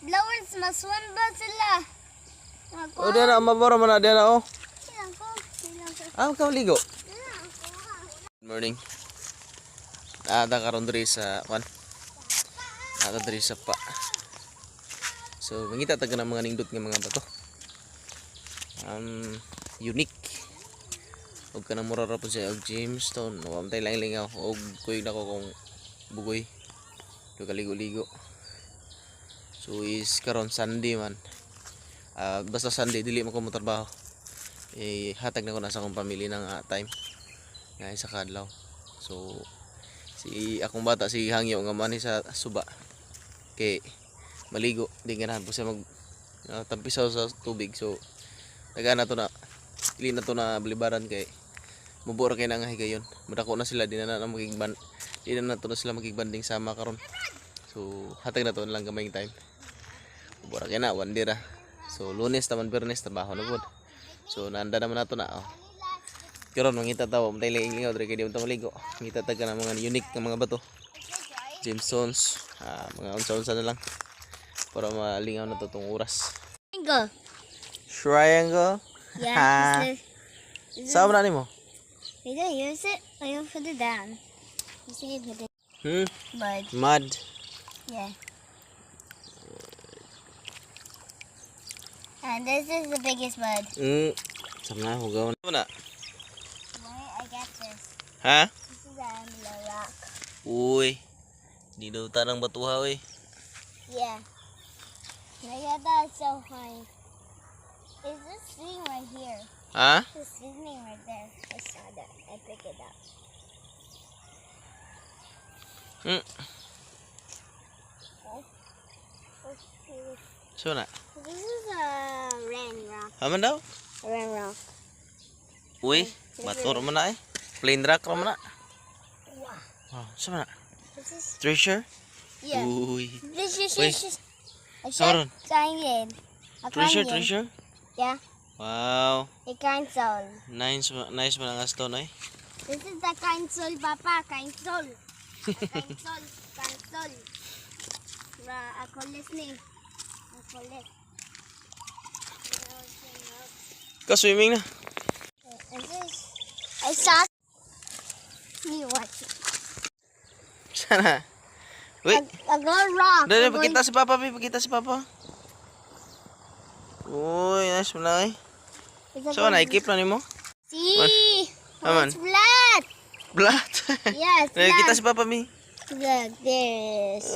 Flowers, maswan ba sila? O, diyan na. Mabara mo na. Diyan na, oh. Silang ko. Ikaw ligo. Good morning. Nada karon diri sa kwan. Nada diri sa pa. So, mangita tag na mga nindot nga mga bato. Unique. Og kanang mura ra po siya og Jamestown. Wa tay lang lingaw og kuy nako kung bugoy. Do kaligo-ligo. So is karon Sunday man. Basta Sunday dili man ko motrabaho. Hatag na ko na sa akong pamilya ng time. Nga sa kadlaw. So si akong bata si hangyo nga man sa suba. Kay maligo di ganahan po siya mag tampisaw sa tubig. So taga na to na dili na to na balibaran kay mubura kay nang higayon. Madako na sila di na magigban. Di na to na sila magigbanding sama karon. So hatag na to lang gamay time. Mubura kay na one day ra. So Lunes taman Biyernes trabaho na pud. So nanda naman nato na oh. Karon mangita tawo umtay lingaw diri kay di unta maligo. Ngita tag na mga unique nga mga bato. Jamestones, mga unsa-unsa na lang para malingaw na to tong oras. Triangle. Triangle? Yeah. Saan na nimo? We don't use it. I don't put it down. You see it with the mud. Mud. Yeah. And this is the biggest mud. Saan na hugaw na? Why I got this? Ha? This is a rock. Uy. Di daw tanang batuha oy. Yeah. Look at that, so high. Is this thing right here? Ha? This thing right there. I saw that. I picked it up. So na. This is a rain rock. Haman daw? A rain rock. Uy, bato man na eh. Plain rock ra man na. Wow. Oh, saan na? This is Treasure? yeah. Uy. This is Uy. I Sauron. said triangle. A Treasure, triangle. treasure? Yeah. Wow. A console. Nice man ang stone eh. This is the console, Papa. Console. Console. Console. Ako listening. Ako list. Ka-swimming na. And this, I saw me watch it. Sana. Wait. A gold rock. Dali, pakita si Papa, pakita si Papa. Uy, nice mo na eh. So, naikip na nimo? See? Aman. It's flat. Blat. Yes, Nakikita flat. si Papa, mi. Look, there it is.